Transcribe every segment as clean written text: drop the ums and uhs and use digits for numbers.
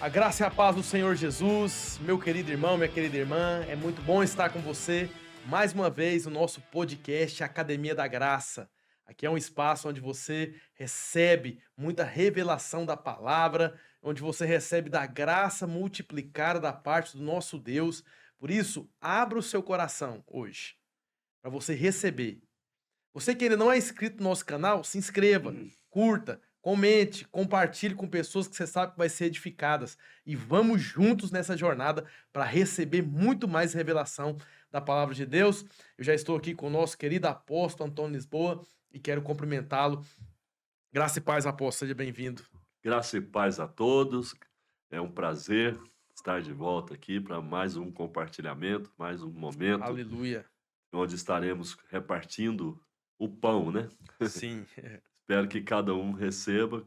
A graça e a paz do Senhor Jesus, meu querido irmão, minha querida irmã, é muito bom estar com você mais uma vez no nosso podcast Academia da Graça. Aqui é um espaço onde você recebe muita revelação da palavra, onde você recebe da graça multiplicada da parte do nosso Deus. Por isso, abra o seu coração hoje para você receber. Você que ainda não é inscrito no nosso canal, se inscreva, curta, comente, compartilhe com pessoas que você sabe que vai ser edificadas. E vamos juntos nessa jornada para receber muito mais revelação da palavra de Deus. Eu já estou aqui com o nosso querido apóstolo Antônio Lisboa e quero cumprimentá-lo. Graça e paz, apóstolo, seja bem-vindo. Graça e paz a todos. É um prazer estar de volta aqui para mais um compartilhamento, mais um momento Aleluia. onde estaremos repartindo o pão, né? Sim. Espero que cada um receba,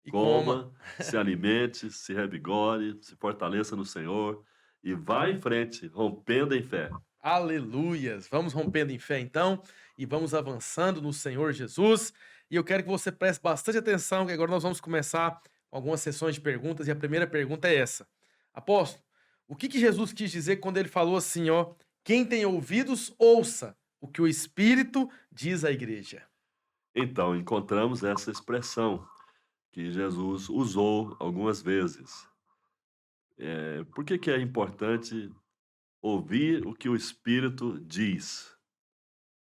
E coma. coma, se alimente, se revigore, se fortaleça no Senhor e vá em frente, rompendo em fé. Aleluias! Vamos rompendo em fé então e vamos avançando no Senhor Jesus. E eu quero que você preste bastante atenção, que agora nós vamos começar com algumas sessões de perguntas e a primeira pergunta é essa. Apóstolo, o que Jesus quis dizer quando ele falou assim, ó, quem tem ouvidos, ouça o que o Espírito diz à igreja? Então, encontramos essa expressão que Jesus usou algumas vezes. Por que que é importante ouvir o que o Espírito diz?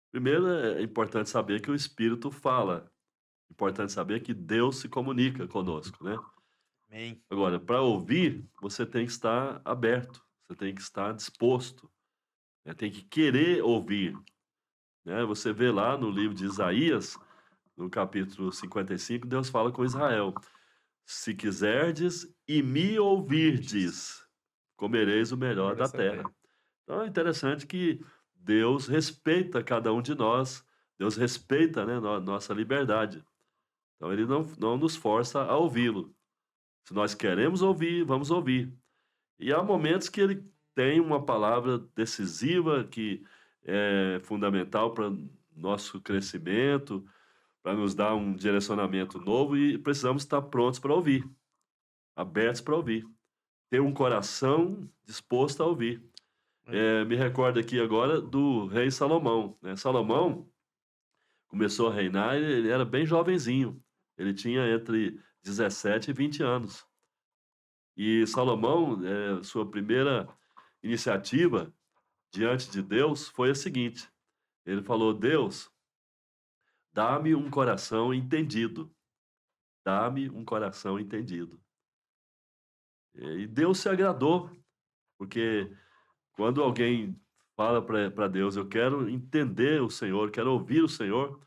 Primeiro, é importante saber que o Espírito fala. Importante saber que Deus se comunica conosco, né. Amém. Agora, para ouvir, você tem que estar aberto, você tem que estar disposto, né, tem que querer ouvir, né. Você vê lá no livro de Isaías, no capítulo 55, Deus fala com Israel: "Se quiserdes e me ouvirdes, comereis o melhor Melhor da dessa terra". terra. Então é interessante que Deus respeita cada um de nós, Deus respeita, né, nossa liberdade. Então ele não nos força a ouvi-lo. Se nós queremos ouvir, vamos ouvir. E há momentos que ele tem uma palavra decisiva que é fundamental para nosso crescimento, para nos dar um direcionamento novo e precisamos estar prontos para ouvir, abertos para ouvir, ter um coração disposto a ouvir. É. Me recordo aqui agora do rei Salomão, né. Salomão começou a reinar, ele era bem jovenzinho, ele tinha entre 17 e 20 anos. E Salomão, sua primeira iniciativa diante de Deus foi a seguinte: ele falou: "Deus, dá-me um coração entendido, dá-me um coração entendido". E Deus se agradou, porque quando alguém fala para Deus: "Eu quero entender o Senhor, quero ouvir o Senhor",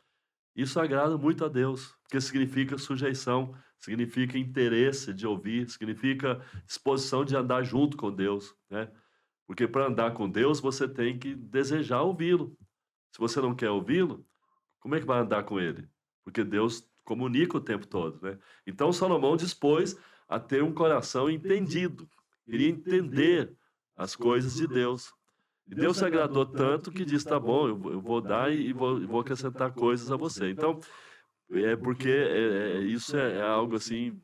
isso agrada muito a Deus, porque significa sujeição, significa interesse de ouvir, significa disposição de andar junto com Deus, né. Porque para andar com Deus, você tem que desejar ouvi-lo. Se você não quer ouvi-lo, como é que vai andar com ele? Porque Deus comunica o tempo todo, né. Então Salomão dispôs a ter um coração entendido, queria entender as coisas de Deus. E Deus se agradou tanto que disse: "Tá bom, eu vou dar e vou acrescentar coisas a você". Então, porque, isso é algo, assim,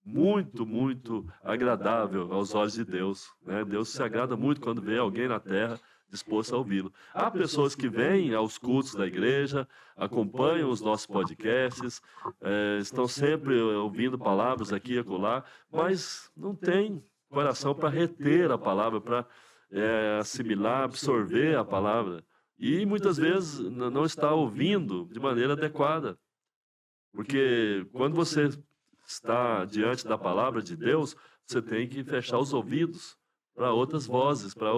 muito, muito agradável aos olhos de Deus, né. Deus se agrada muito quando vê alguém na terra disposto a ouvi-lo. Há pessoas que vêm aos cultos da igreja, acompanham os nossos podcasts, estão sempre ouvindo palavras aqui e acolá, mas não tem coração para reter a palavra, para, assimilar, absorver a palavra. E muitas vezes não está ouvindo de maneira adequada. Porque quando você está diante da palavra de Deus, você tem que fechar os ouvidos para outras vozes, para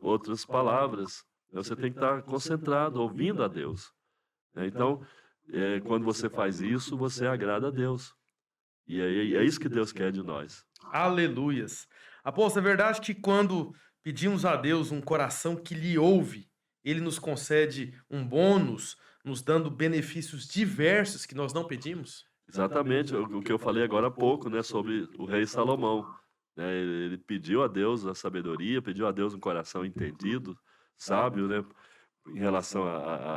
outras palavras. Você tem que estar concentrado, ouvindo a Deus, né. Então, quando você faz isso, você agrada a Deus. E é isso que Deus quer de nós. Aleluias. Apóstolo, é verdade que quando pedimos a Deus um coração que lhe ouve, ele nos concede um bônus, nos dando benefícios diversos que nós não pedimos? Exatamente, o que eu falei agora há pouco, né, sobre o rei Salomão, né, ele pediu a Deus a sabedoria, pediu a Deus um coração entendido, sábio, né, em relação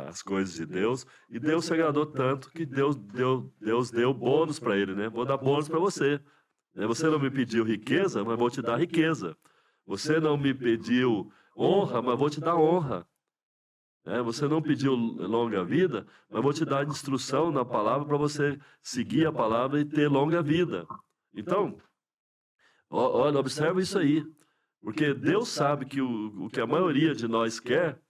às coisas de Deus, e Deus se agradou tanto que Deus deu bônus para ele, né, vou dar bônus para você. Você não me pediu riqueza, mas vou te dar riqueza. Você não me pediu honra, mas vou te dar honra. Você não pediu longa vida, mas vou te dar instrução na palavra para você seguir a palavra e ter longa vida. Então, olha, observa isso aí. Porque Deus sabe que o que a maioria de nós quer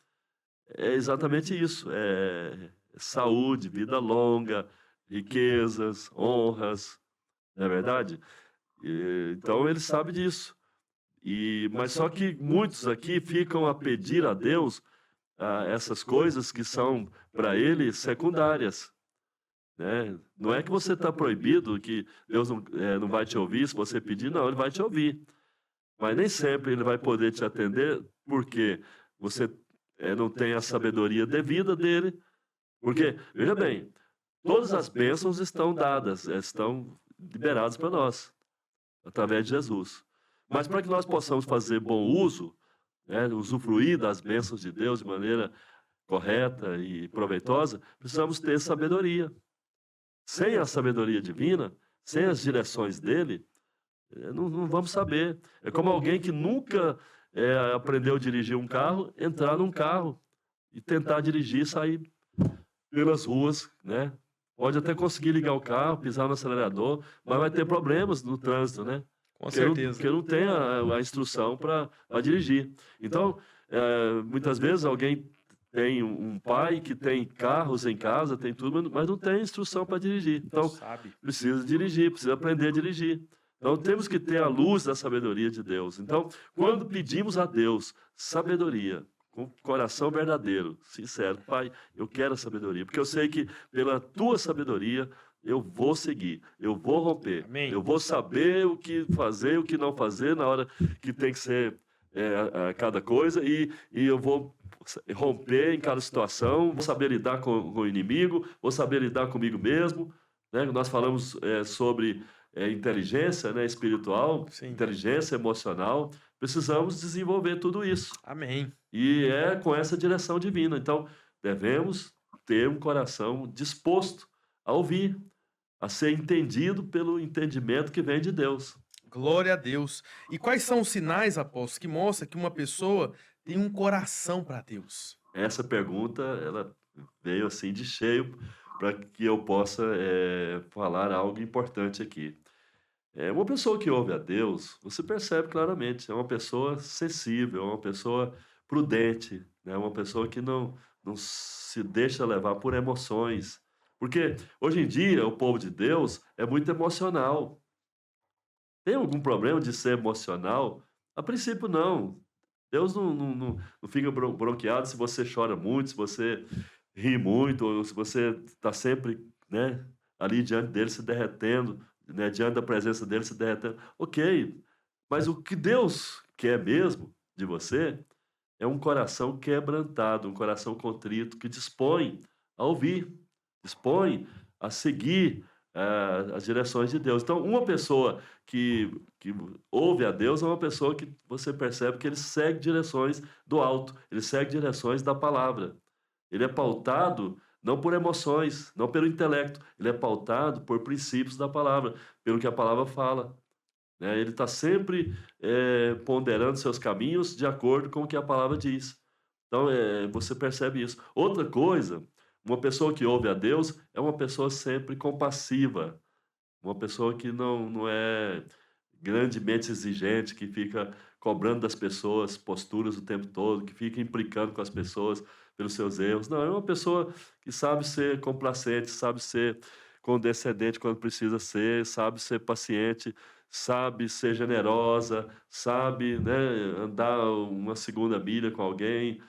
é exatamente isso. É saúde, vida longa, riquezas, honras. Não é verdade? Então, ele sabe disso. Mas só que muitos aqui ficam a pedir a Deus essas coisas que são, para ele, secundárias. Né? Não é que você está proibido, que Deus não vai te ouvir se você pedir, não, ele vai te ouvir. Mas nem sempre ele vai poder te atender, porque você não tem a sabedoria devida dele. Porque, veja bem, todas as bênçãos estão dadas, estão liberadas para nós, através de Jesus. Mas para que nós possamos fazer bom uso, usufruir das bênçãos de Deus de maneira correta e proveitosa, precisamos ter sabedoria. Sem a sabedoria divina, sem as direções dele, não vamos saber. É como alguém que nunca aprendeu a dirigir um carro, entrar num carro e tentar dirigir e sair pelas ruas, né? Pode até conseguir ligar o carro, pisar no acelerador, mas vai ter problemas no trânsito, né? Com certeza. Porque não tem a instrução para dirigir. Então, muitas vezes alguém tem um pai que tem carros em casa, tem tudo, mas não tem instrução para dirigir. Então, precisa dirigir, precisa aprender a dirigir. Então, temos que ter a luz da sabedoria de Deus. Então, quando pedimos a Deus sabedoria, com coração verdadeiro, sincero, Pai, eu quero a sabedoria, porque eu sei que pela tua sabedoria eu vou seguir, eu vou romper, Amém. Eu vou saber o que fazer, o que não fazer na hora que tem que ser cada coisa, e eu vou romper em cada situação, vou saber lidar com o inimigo, vou saber lidar comigo mesmo. Né? Nós falamos sobre inteligência, né, espiritual, Sim. Inteligência emocional. Precisamos desenvolver tudo isso. Amém. E é com essa direção divina. Então, devemos ter um coração disposto a ouvir, a ser entendido pelo entendimento que vem de Deus. Glória a Deus. E quais são os sinais, apóstolo, que mostram que uma pessoa tem um coração para Deus? Essa pergunta, ela veio assim de cheio para que eu possa falar algo importante aqui. Uma pessoa que ouve a Deus, você percebe claramente, é uma pessoa sensível, é uma pessoa prudente, né? Uma pessoa que não se deixa levar por emoções. Porque hoje em dia o povo de Deus é muito emocional. Tem algum problema de ser emocional? A princípio, não. Deus não fica bronqueado se você chora muito, se você ri muito, ou se você está sempre, né, ali diante dele se derretendo, né, diante da presença dele se derretendo. Ok, mas o que Deus quer mesmo de você é um coração quebrantado, um coração contrito, que dispõe a ouvir, dispõe a seguir as direções de Deus. Então, uma pessoa que ouve a Deus é uma pessoa que você percebe que ele segue direções do alto, ele segue direções da palavra. Ele é pautado não por emoções, não pelo intelecto, ele é pautado por princípios da palavra, pelo que a palavra fala. Né? Ele está sempre ponderando seus caminhos de acordo com o que a palavra diz. Então, você percebe isso. Outra coisa, uma pessoa que ouve a Deus é uma pessoa sempre compassiva, uma pessoa que não é grandemente exigente, que fica cobrando das pessoas posturas o tempo todo, que fica implicando com as pessoas pelos seus erros. Não, é uma pessoa que sabe ser complacente, sabe ser condescendente quando precisa ser, sabe ser paciente, sabe ser generosa, sabe, né, andar uma segunda milha com alguém.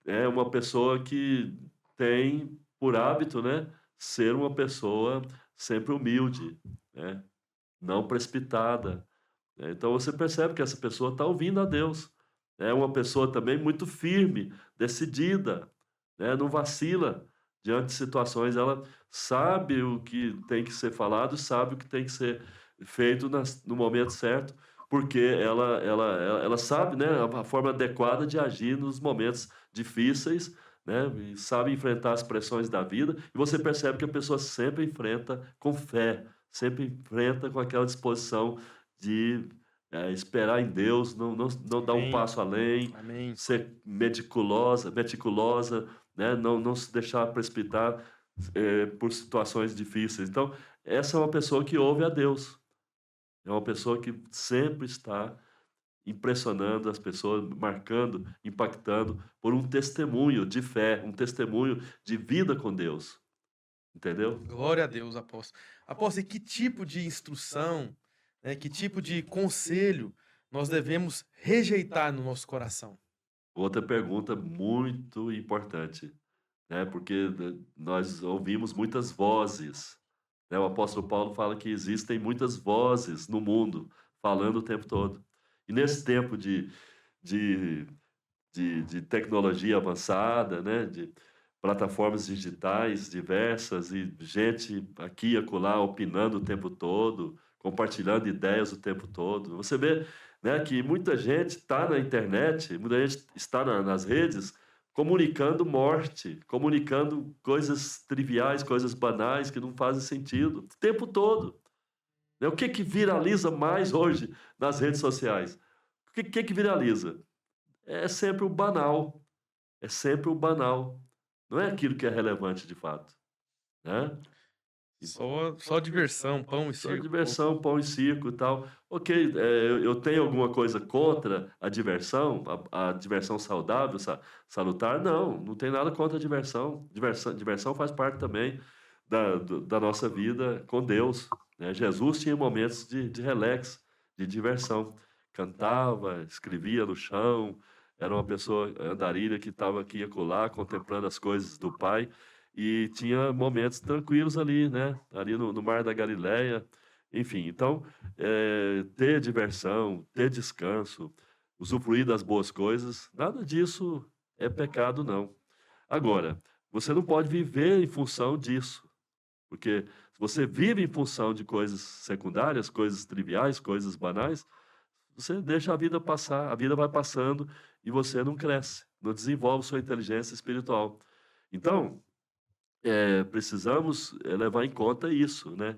É uma pessoa que tem por hábito, né, ser uma pessoa sempre humilde, né, não precipitada. Então você percebe que essa pessoa está ouvindo a Deus. É uma pessoa também muito firme, decidida, né, não vacila diante de situações. Ela sabe o que tem que ser falado, sabe o que tem que ser feito no momento certo, porque ela sabe, né, a forma adequada de agir nos momentos difíceis, né, e sabe enfrentar as pressões da vida. E você percebe que a pessoa sempre enfrenta com fé, sempre enfrenta com aquela disposição de esperar em Deus, não dar um Amém. passo além, Amém. ser meticulosa, né? Não se deixar precipitar por situações difíceis. Então, essa é uma pessoa que ouve a Deus, é uma pessoa que sempre está impressionando as pessoas, marcando, impactando por um testemunho de fé, um testemunho de vida com Deus, entendeu? Glória a Deus, apóstolo. Apóstolo, e que tipo de instrução, né, que tipo de conselho nós devemos rejeitar no nosso coração? Outra pergunta muito importante, né? Porque nós ouvimos muitas vozes, né? O apóstolo Paulo fala que existem muitas vozes no mundo falando o tempo todo. E nesse tempo de, de tecnologia avançada, né? De plataformas digitais diversas e gente aqui e acolá opinando o tempo todo, compartilhando ideias o tempo todo. Você vê, né, que muita gente está na internet, muita gente está nas redes comunicando morte, comunicando coisas triviais, coisas banais que não fazem sentido o tempo todo. Né? O que que viraliza mais hoje nas redes sociais? O que que viraliza? É sempre o banal. É sempre o banal. Não é aquilo que é relevante de fato, né? E Só diversão, pão e só circo, apóstolo. diversão, pão e circo e tal. Ok, eu tenho alguma coisa contra a diversão saudável, salutar? Não, não tem nada contra a diversão. Diversão faz parte também da nossa vida com Deus, né? Jesus tinha momentos de relax, de diversão. Cantava, escrevia no chão, era uma pessoa andarilha que estava aqui e acolá, contemplando as coisas do Pai, e tinha momentos tranquilos ali, né? Ali no Mar da Galileia, enfim. Então, ter diversão, ter descanso, usufruir das boas coisas, nada disso é pecado, não. Agora, você não pode viver em função disso, porque se você vive em função de coisas secundárias, coisas triviais, coisas banais, você deixa a vida passar, a vida vai passando e você não cresce, não desenvolve sua inteligência espiritual. Então, precisamos levar em conta isso, né?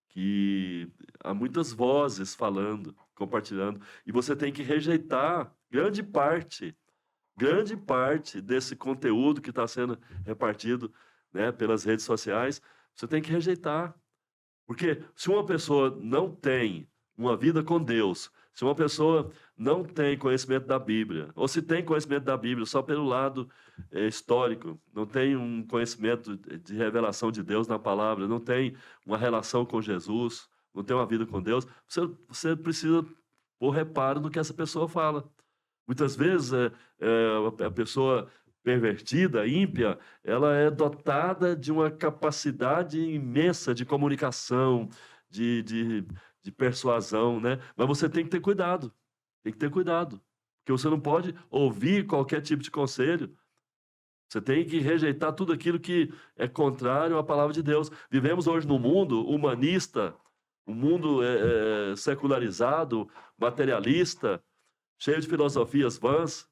Que há muitas vozes falando, compartilhando, e você tem que rejeitar grande parte desse conteúdo que está sendo repartido, né, pelas redes sociais, você tem que rejeitar. Porque se uma pessoa não tem uma vida com Deus, se uma pessoa não tem conhecimento da Bíblia, ou se tem conhecimento da Bíblia só pelo lado histórico, não tem um conhecimento de revelação de Deus na palavra, não tem uma relação com Jesus, não tem uma vida com Deus, você precisa pôr reparo no que essa pessoa fala. Muitas vezes a pessoa pervertida, ímpia, ela é dotada de uma capacidade imensa de comunicação, de, de, de persuasão, né? Mas você tem que ter cuidado, tem que ter cuidado, porque você não pode ouvir qualquer tipo de conselho. Você tem que rejeitar tudo aquilo que é contrário à palavra de Deus. Vivemos hoje num mundo humanista, um mundo secularizado, materialista, cheio de filosofias vãs.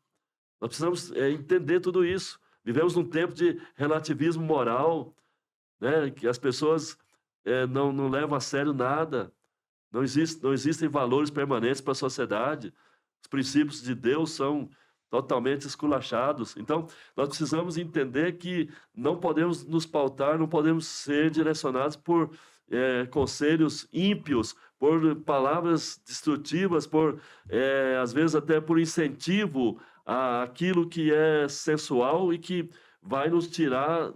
Nós precisamos entender tudo isso. Vivemos num tempo de relativismo moral, né? Que as pessoas não levam a sério nada. Não existem valores permanentes para a sociedade. Os princípios de Deus são totalmente esculachados. Então, nós precisamos entender que não podemos nos pautar, não podemos ser direcionados por conselhos ímpios, por palavras destrutivas, às vezes até por incentivo àquilo que é sensual e que vai nos tirar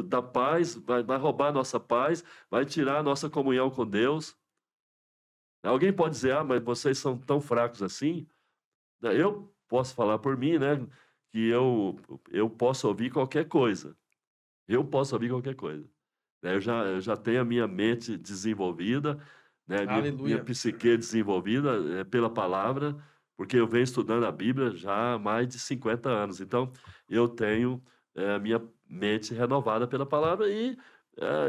da paz, vai roubar a nossa paz, vai tirar a nossa comunhão com Deus. Alguém pode dizer, ah, mas vocês são tão fracos assim? Eu posso falar por mim, né? Que eu posso ouvir qualquer coisa. Eu posso ouvir qualquer coisa. Né? Eu já tenho a minha mente desenvolvida, né? Minha Aleluia. psique desenvolvida pela palavra, porque eu venho estudando a Bíblia já há mais de 50 anos. Então, eu tenho a minha mente renovada pela palavra e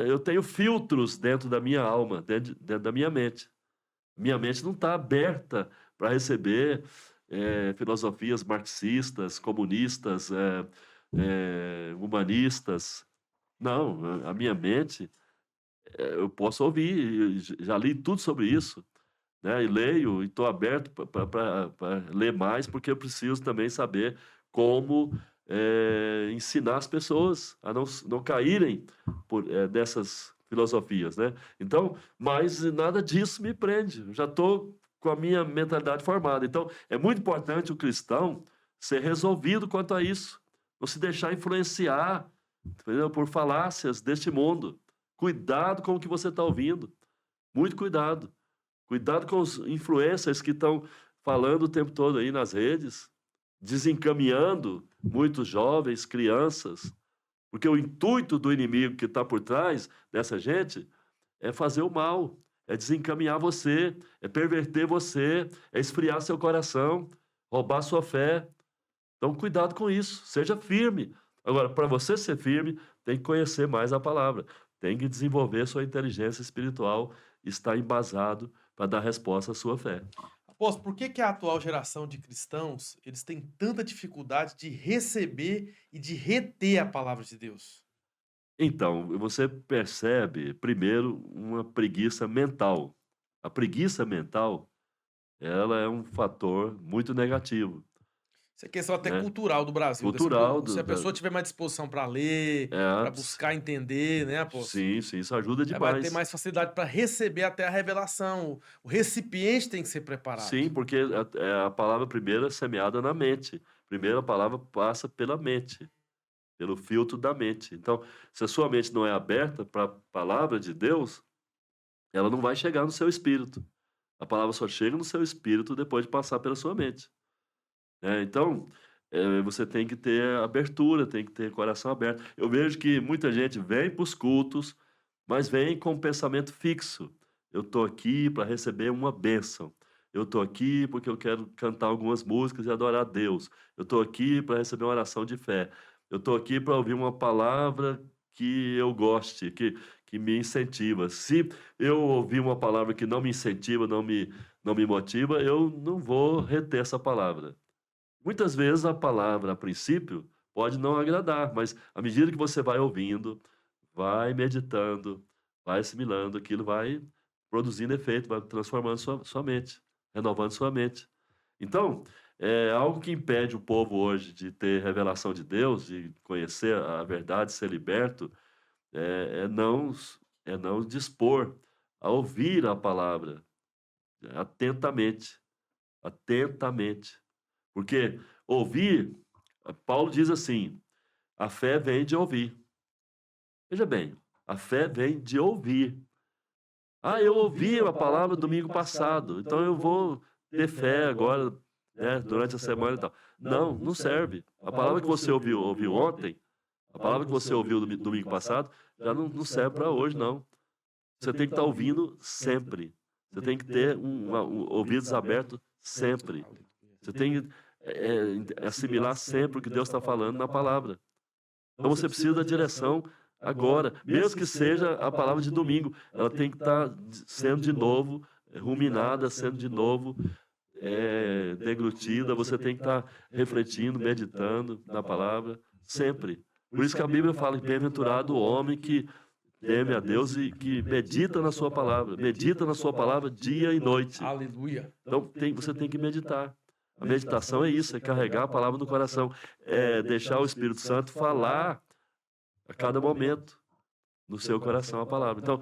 eu tenho filtros dentro da minha alma, dentro da minha mente. Minha mente não está aberta para receber filosofias marxistas, comunistas, humanistas. Não, a minha mente, eu posso ouvir, já li tudo sobre isso, né? E leio e estou aberto para ler mais, porque eu preciso também saber como ensinar as pessoas a não caírem dessas filosofias, né? Então, mas nada disso me prende. Eu já estou com a minha mentalidade formada. Então, é muito importante o cristão ser resolvido quanto a isso, não se deixar influenciar, entendeu? Por falácias deste mundo. Cuidado com o que você está ouvindo. Muito cuidado. Cuidado com os influencers que estão falando o tempo todo aí nas redes, desencaminhando muitos jovens, crianças, porque o intuito do inimigo que está por trás dessa gente é fazer o mal, é desencaminhar você, é perverter você, é esfriar seu coração, roubar sua fé. Então, cuidado com isso, seja firme. Agora, para você ser firme, tem que conhecer mais a palavra, tem que desenvolver sua inteligência espiritual, estar embasado para dar resposta à sua fé. Apóstolo, por que que a atual geração de cristãos, eles têm tanta dificuldade de receber e de reter a palavra de Deus? Então, você percebe, primeiro, uma preguiça mental. A preguiça mental, ela é um fator muito negativo, Isso é questão até né? cultural do Brasil, Cultural se a pessoa tiver mais disposição para ler, para antes. buscar entender, né, apóstolo? Sim, sim, isso ajuda Ela vai ter demais. mais facilidade para receber até a revelação. O recipiente tem que ser preparado. Sim, porque a palavra primeira é semeada na mente. Primeiro a palavra passa pela mente, pelo filtro da mente. Então, se a sua mente não é aberta para a palavra de Deus, ela não vai chegar no seu espírito. A palavra só chega no seu espírito depois de passar pela sua mente, né? Então, você tem que ter abertura, tem que ter coração aberto. Eu vejo que muita gente vem para os cultos, mas vem com um pensamento fixo. Eu estou aqui para receber uma bênção. Eu estou aqui porque eu quero cantar algumas músicas e adorar a Deus. Eu estou aqui para receber uma oração de fé. Eu estou aqui para ouvir uma palavra que eu goste, que me incentiva. Se eu ouvir uma palavra que não me incentiva, não me motiva, eu não vou reter essa palavra. Muitas vezes a palavra, a princípio, pode não agradar, mas à medida que você vai ouvindo, vai meditando, vai assimilando, aquilo vai produzindo efeito, vai transformando sua mente, renovando sua mente. Então, é algo que impede o povo hoje de ter revelação de Deus, de conhecer a verdade, ser liberto, é, é não, é não dispor a ouvir a palavra atentamente, atentamente. Porque ouvir, Paulo diz assim, a fé vem de ouvir. Veja bem, a fé vem de ouvir. Ah, eu ouvi a palavra domingo passado, então eu vou ter fé agora, né, durante a semana e tal. Não, não serve. A palavra que você ouviu ontem, a palavra que você ouviu domingo passado, já não serve para hoje, não. Você tem que estar ouvindo sempre. Você tem que ter ouvidos abertos sempre. Você tem que assimilar sempre o que Deus está falando na palavra. Então você precisa da direção agora, mesmo que seja a palavra de domingo, ela tem que estar sendo de novo ruminada, sendo de novo deglutida, você tem que estar refletindo, meditando na palavra, sempre. Por isso que a Bíblia fala que bem-aventurado o homem que teme a Deus e que medita na sua palavra dia e noite. Aleluia. Então você tem que meditar. A meditação é isso, é carregar a palavra no coração, é deixar o Espírito Santo falar a cada momento no seu coração a palavra. Então,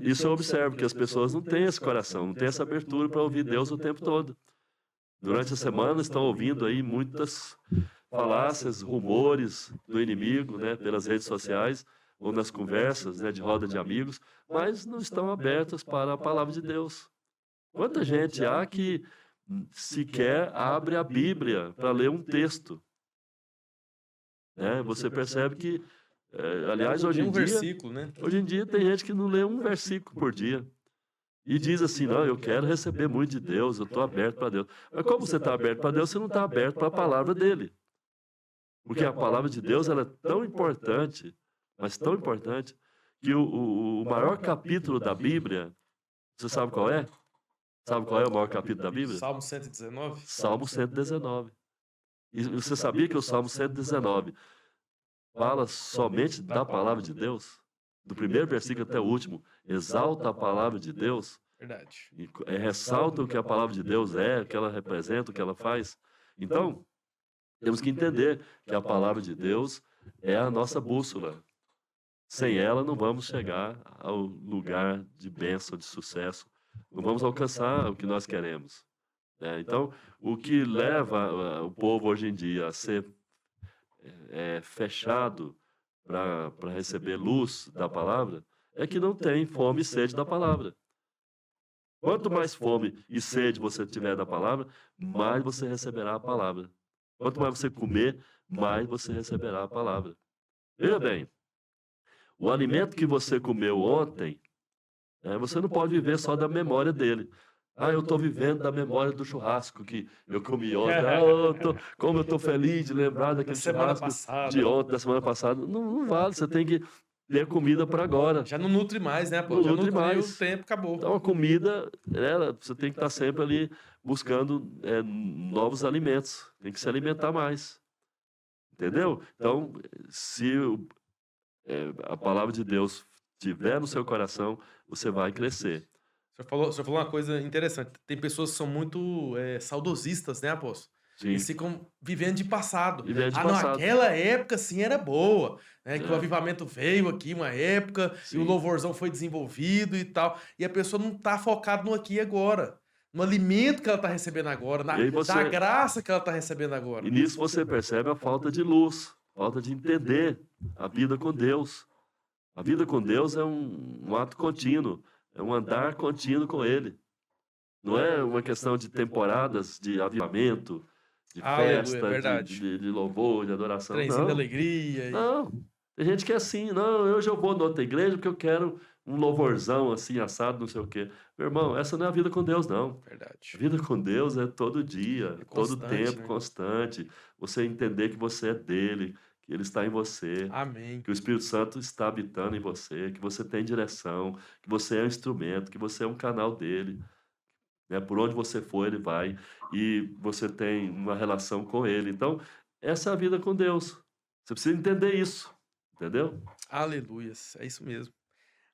isso eu observo, que as pessoas não têm esse coração, não têm essa abertura para ouvir Deus o tempo todo. Durante a semana estão ouvindo aí muitas falácias, rumores do inimigo, né, pelas redes sociais ou nas conversas, né, de roda de amigos, mas não estão abertas para a palavra de Deus. Quanta gente há que sequer abre a Bíblia para ler um texto, né? Você percebe que, aliás, hoje em dia, versículo, né? hoje em dia tem gente que não lê um versículo por dia e diz assim, não, eu quero receber muito de Deus, eu estou aberto para Deus. Mas como você está aberto para Deus, você não está aberto para a palavra dele. Porque a palavra de Deus ela é tão importante, mas tão importante, que o maior capítulo da Bíblia, você sabe qual é? Sabe qual é o maior capítulo da Bíblia? Salmo 119? Salmo 119. E você sabia que o Salmo 119 fala somente da palavra de Deus? Do primeiro versículo até o último, exalta a palavra de Deus. Verdade. E ressalta o que a palavra de Deus é, o que ela representa, o que ela faz. Então, temos que entender que a palavra de Deus é a nossa bússola. Sem ela, não vamos chegar ao lugar de bênção, de sucesso. Não vamos alcançar o que nós queremos. Então, o que leva o povo hoje em dia a ser fechado para receber luz da palavra é que não tem fome e sede da palavra. Quanto mais fome e sede você tiver da palavra, mais você receberá a palavra. Quanto mais você comer, mais você receberá a palavra. Veja bem, o alimento que você comeu ontem, você não pode viver só da memória dele. Eu estou vivendo da memória do churrasco que eu comi ontem. Como eu estou feliz de lembrar daquele churrasco de ontem, da semana passada. Não vale, você tem que ter comida para agora. Já não nutre mais, né, pô? Não Já nutre nutriu, mais. o tempo acabou. Então, a comida, você tem que estar sempre ali buscando novos alimentos. Tem que se alimentar mais. Entendeu? Então, se a palavra de Deus estiver no seu coração, você vai crescer. O senhor falou uma coisa interessante. Tem pessoas que são muito saudosistas, né, apóstolo? Sim. Eles ficam vivendo de passado. Vivendo de Não, passado. aquela época sim era boa, né? Que o avivamento veio aqui uma época Sim. e o louvorzão foi desenvolvido e tal. E a pessoa não está focada no aqui e agora, no alimento que ela está recebendo agora, na graça que ela está recebendo agora. E nisso você percebe a falta de luz, falta de entender a vida com Deus. A vida com Deus é um ato contínuo, é um andar contínuo com Ele. Não é uma questão de temporadas de avivamento, de festa, de louvor, de adoração. Trenzinho de alegria. Não, tem gente que é assim, não, hoje eu vou na outra igreja porque eu quero um louvorzão assim, assado, não sei o quê. Meu irmão, essa não é a vida com Deus, não. Verdade. A vida com Deus é todo dia, todo tempo, né? Constante. Você entender que você é dele, que ele está em você. Amém. Que o Espírito Santo está habitando em você, que você tem direção, que você é um instrumento, que você é um canal dele. Por onde você for, ele vai. E você tem uma relação com ele. Então, essa é a vida com Deus. Você precisa entender isso. Entendeu? Aleluias. É isso mesmo.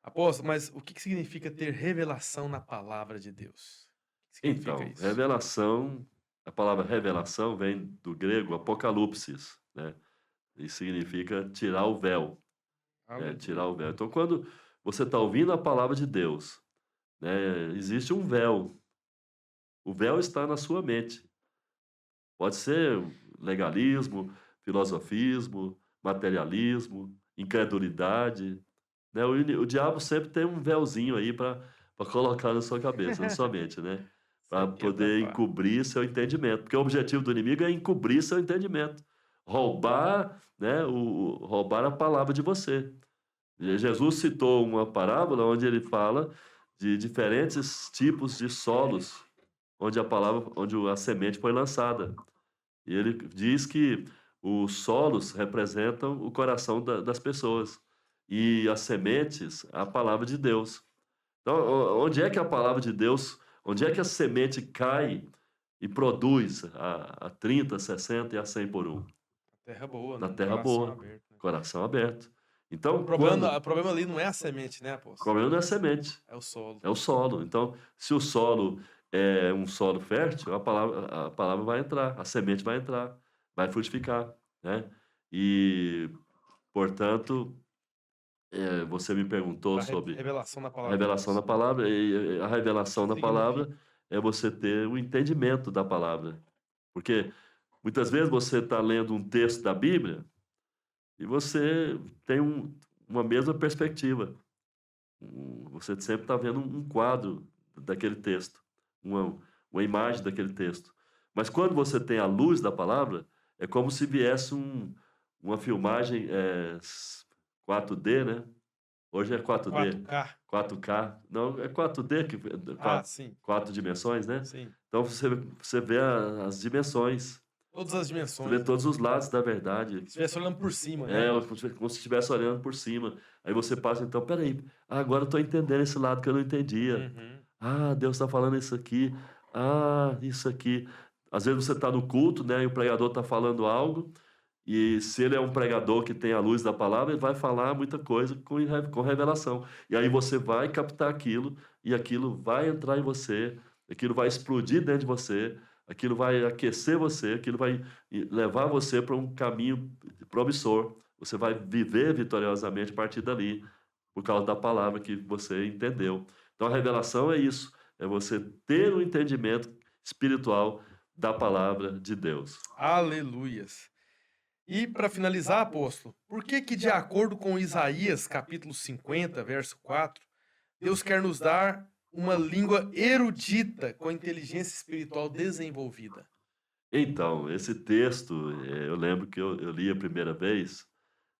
Apóstolo, mas o que significa ter revelação na palavra de Deus? O que significa isso? Revelação, a palavra revelação vem do grego apocalipsis, né? E significa tirar o véu. Tirar o véu. Então, quando você está ouvindo a palavra de Deus, existe um véu. O véu está na sua mente. Pode ser legalismo, filosofismo, materialismo, incredulidade. O diabo sempre tem um véuzinho aí para colocar na sua cabeça, na sua mente, né? Para poder encobrir seu entendimento. Porque o objetivo do inimigo é encobrir seu entendimento. Roubar, roubar a palavra de você. Jesus citou uma parábola onde ele fala de diferentes tipos de solos onde a semente foi lançada. E ele diz que os solos representam o coração das pessoas e as sementes, a palavra de Deus. Então, onde é que a palavra de Deus, onde é que a semente cai e produz a 30, 60 e a 100 por 1? Terra boa, na né? terra boa, aberto, né? Coração aberto. Então, o problema ali não é a semente, né, apóstolo? O problema não é a semente. É o solo. É o solo. Então, se o solo é um solo fértil, a palavra vai entrar, a semente vai entrar, vai frutificar, né? E, portanto, você me perguntou sobre revelação da palavra. A revelação da palavra. E a revelação da palavra é você ter o entendimento da palavra. Porque muitas vezes você está lendo um texto da Bíblia e você tem uma mesma perspectiva. Você sempre está vendo um quadro daquele texto, uma imagem daquele texto. Mas quando você tem a luz da palavra, é como se viesse uma filmagem 4D, né? Hoje é 4D. 4K. Não, é 4D, sim. 4 dimensões, né? Sim. Então você vê as dimensões. Todas as dimensões. Você vê todos os lados da verdade. Se estivesse olhando por cima, né? Como se estivesse olhando por cima. Aí você passa, então, peraí, agora eu estou entendendo esse lado que eu não entendia. Deus está falando isso aqui. Isso aqui. Às vezes você está no culto, né? E o pregador está falando algo. E se ele é um pregador que tem a luz da palavra, ele vai falar muita coisa com revelação. E aí você vai captar aquilo, e aquilo vai entrar em você, aquilo vai explodir dentro de você, aquilo vai aquecer você, aquilo vai levar você para um caminho promissor. Você vai viver vitoriosamente a partir dali, por causa da palavra que você entendeu. Então a revelação é isso, é você ter um entendimento espiritual da palavra de Deus. Aleluias. E para finalizar, apóstolo, por que que de acordo com Isaías, capítulo 50, verso 4, Deus quer nos dar uma língua erudita com inteligência espiritual desenvolvida? Então, esse texto, eu lembro que eu li a primeira vez,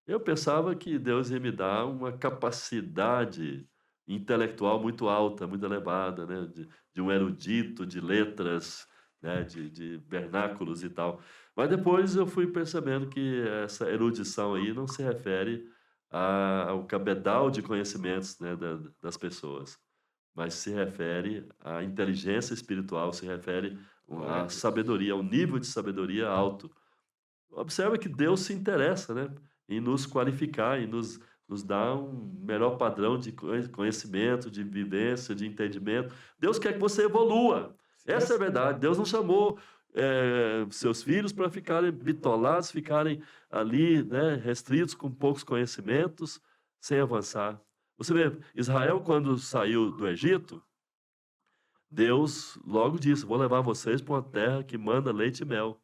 eu pensava que Deus ia me dar uma capacidade intelectual muito alta, muito elevada, né, de um erudito de letras, né, de vernáculos e tal. Mas depois eu fui percebendo que essa erudição aí não se refere ao cabedal de conhecimentos, né, das pessoas, mas se refere à inteligência espiritual, se refere Glória a à Deus. sabedoria, ao nível de sabedoria alto. Observa que Deus se interessa, né, em nos qualificar, em nos dar um melhor padrão de conhecimento, de vivência, de entendimento. Deus quer que você evolua. Sim, Essa é a sim. verdade. Deus não chamou seus filhos para ficarem bitolados, ficarem ali, né, restritos com poucos conhecimentos, sem avançar. Você vê, Israel, quando saiu do Egito, Deus logo disse: vou levar vocês para uma terra que manda leite e mel,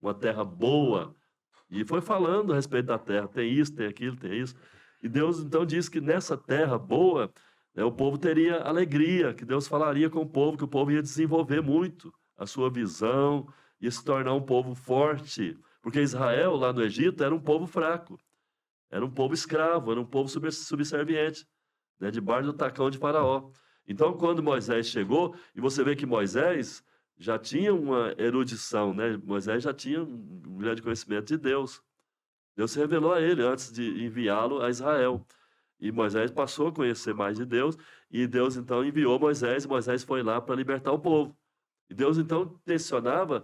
uma terra boa, e foi falando a respeito da terra, tem isso, tem aquilo, tem isso. E Deus então disse que nessa terra boa, né, o povo teria alegria, que Deus falaria com o povo, que o povo ia desenvolver muito a sua visão, ia se tornar um povo forte. Porque Israel, lá no Egito, era um povo fraco, era um povo escravo, era um povo subserviente, né, debaixo do tacão de Faraó. Então, quando Moisés chegou, e você vê que Moisés já tinha uma erudição, né? Moisés já tinha um grande conhecimento de Deus. Deus se revelou a ele antes de enviá-lo a Israel. E Moisés passou a conhecer mais de Deus, e Deus então enviou Moisés, e Moisés foi lá para libertar o povo. E Deus então tensionava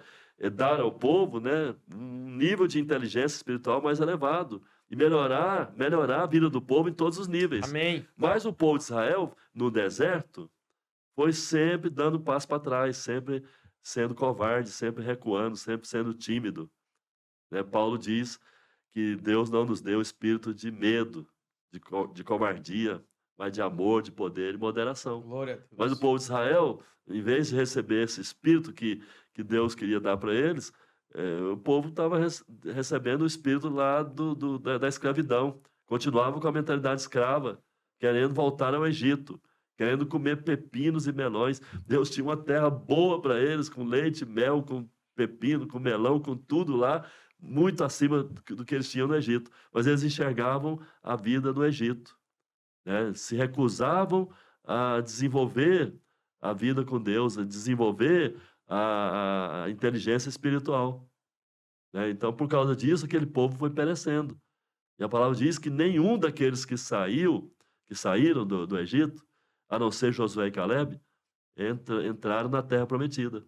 dar ao povo, né, um nível de inteligência espiritual mais elevado e melhorar a vida do povo em todos os níveis. Amém. Mas o povo de Israel, no deserto, foi sempre dando passo para trás, sempre sendo covarde, sempre recuando, sempre sendo tímido, né? Paulo diz que Deus não nos deu espírito de medo, de covardia, mas de amor, de poder e moderação. Glória a Mas o Deus. povo de Israel, em vez de receber esse espírito que Deus queria dar para eles, o povo estava recebendo o espírito lá da escravidão. Continuava com a mentalidade escrava, querendo voltar ao Egito, querendo comer pepinos e melões. Deus tinha uma terra boa para eles, com leite, mel, com pepino, com melão, com tudo lá, muito acima do que eles tinham no Egito. Mas eles enxergavam a vida no Egito, né? Se recusavam a desenvolver a vida com Deus, a desenvolver a inteligência espiritual, né? Então, por causa disso, aquele povo foi perecendo. E a palavra diz que nenhum daqueles que saíram do Egito, a não ser Josué e Caleb, entraram na terra prometida.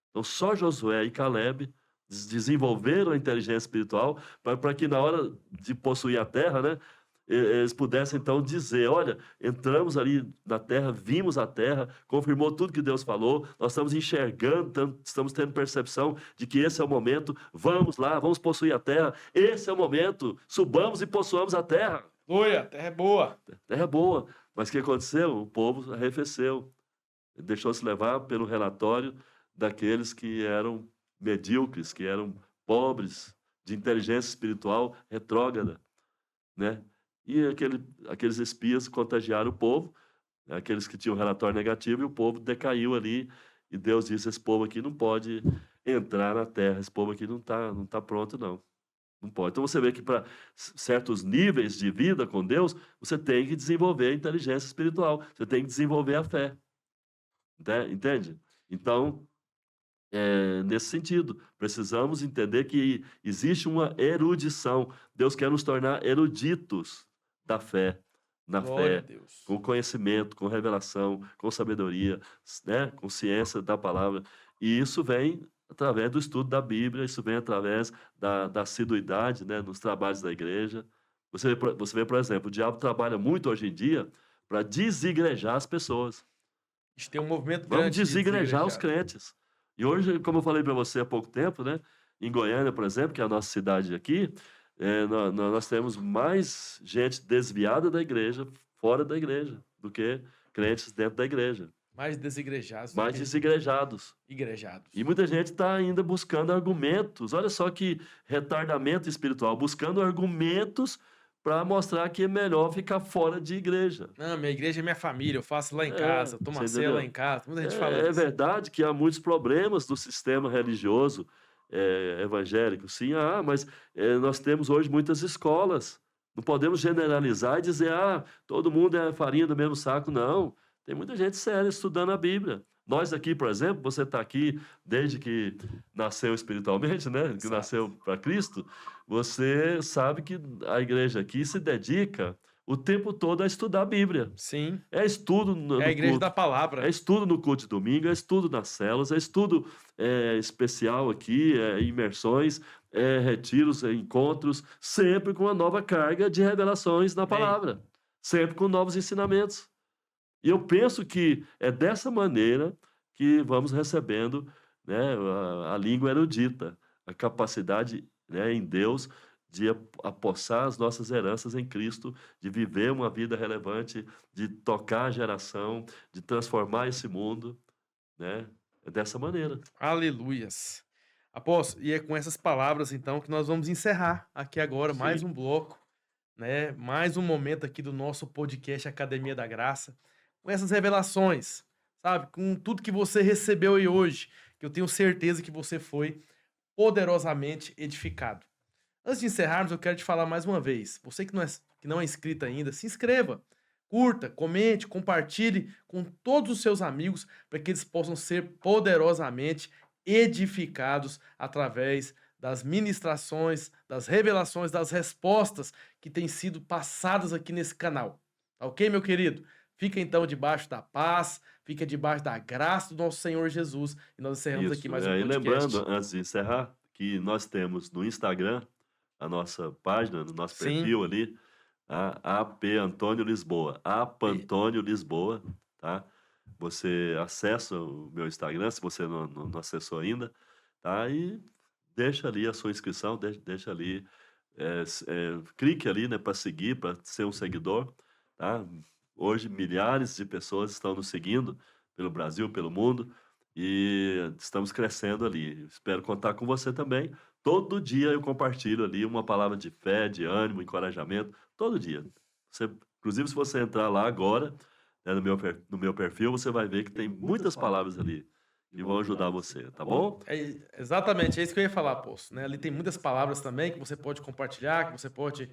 Então, só Josué e Caleb desenvolveram a inteligência espiritual para que, na hora de possuir a terra, né, eles pudessem então dizer: olha, entramos ali na terra, vimos a terra, confirmou tudo que Deus falou, nós estamos enxergando, estamos tendo percepção de que esse é o momento, vamos lá, vamos possuir a terra, esse é o momento, subamos e possuamos a terra. Glória, a terra é boa. A terra é boa, mas o que aconteceu? O povo arrefeceu, deixou-se levar pelo relatório daqueles que eram medíocres, que eram pobres, de inteligência espiritual retrógrada, né? E aqueles espias contagiaram o povo, né, aqueles que tinham relatório negativo, e o povo decaiu ali, e Deus disse: esse povo aqui não pode entrar na terra, esse povo aqui não tá pronto, não. Não pode. Então você vê que para certos níveis de vida com Deus, você tem que desenvolver a inteligência espiritual, você tem que desenvolver a fé. Entende? Então, nesse sentido, precisamos entender que existe uma erudição. Deus quer nos tornar eruditos da fé, na Glória a fé, Deus. com conhecimento, com revelação, com sabedoria, né? Com ciência da palavra. E isso vem Através do estudo da Bíblia, isso vem através da assiduidade, né, nos trabalhos da igreja. Você vê, por exemplo, o diabo trabalha muito hoje em dia para desigrejar as pessoas. A gente tem um movimento Vamos grande de desigrejar os desigrejados. crentes. E hoje, como eu falei para você há pouco tempo, né, em Goiânia, por exemplo, que é a nossa cidade aqui, nós temos mais gente desviada da igreja, fora da igreja, do que crentes dentro da igreja. Mais desigrejados do Mais que desigrejados. E igrejados. muita gente está ainda buscando argumentos. Olha só que retardamento espiritual, buscando argumentos para mostrar que é melhor ficar fora de igreja. Não, minha igreja é minha família, eu faço lá em É, casa, eu tomo você a ceia lá entendeu? em casa. Muita gente fala É isso. verdade que há muitos problemas do sistema religioso evangélico, sim, mas nós temos hoje muitas escolas. Não podemos generalizar e dizer, todo mundo é farinha do mesmo saco, não. Tem muita gente séria estudando a Bíblia. Nós aqui, por exemplo, você está aqui desde que nasceu espiritualmente, né? Que Exato. nasceu para Cristo, você sabe que a igreja aqui se dedica o tempo todo a estudar a Bíblia. Sim, É estudo no é a no igreja da culto, é palavra. estudo no culto de domingo, é estudo nas células, é estudo, especial aqui, imersões, retiros, encontros, sempre com uma nova carga de revelações na Amém. palavra, sempre com novos ensinamentos. E eu penso que é dessa maneira que vamos recebendo, né, a língua erudita, a capacidade, né, em Deus de apossar as nossas heranças em Cristo, de viver uma vida relevante, de tocar a geração, de transformar esse mundo, né? É dessa maneira. Aleluias. Apóstolo, e é com essas palavras então que nós vamos encerrar aqui agora mais Sim, um bloco, né? Mais um momento aqui do nosso podcast Academia da Graça, com essas revelações, sabe? Com tudo que você recebeu aí hoje, que eu tenho certeza que você foi poderosamente edificado. Antes de encerrarmos, eu quero te falar mais uma vez. Você que não é inscrito ainda, se inscreva, curta, comente, compartilhe com todos os seus amigos para que eles possam ser poderosamente edificados através das ministrações, das revelações, das respostas que têm sido passadas aqui nesse canal. Tá ok, meu querido? Fica então debaixo da paz, fica debaixo da graça do nosso Senhor Jesus e nós encerramos aqui isso. mais um E lembrando, podcast. antes de encerrar, que nós temos no Instagram, a nossa página, no nosso Sim, perfil ali, a AP Antônio Lisboa, AP e- Antônio Lisboa, tá? Você acessa o meu Instagram, se você não acessou ainda, tá? E deixa ali a sua inscrição, deixa ali, clique ali, né, para seguir, para ser um seguidor, tá? Hoje milhares de pessoas estão nos seguindo pelo Brasil, pelo mundo, e estamos crescendo ali. Espero contar com você também. Todo dia eu compartilho ali uma palavra de fé, de ânimo, encorajamento, todo dia. Inclusive, se você entrar lá agora, né, no meu perfil, você vai ver que tem muitas palavras ali que vão ajudar você, tá bom? exatamente, é isso que eu ia falar, poço, né? Ali tem muitas palavras também que você pode compartilhar, que você pode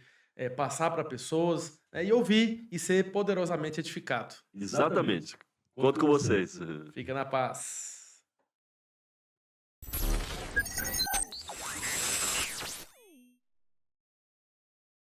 passar para pessoas, né? E ouvir e ser poderosamente edificado. Exatamente. Conto com vocês. Fica na paz.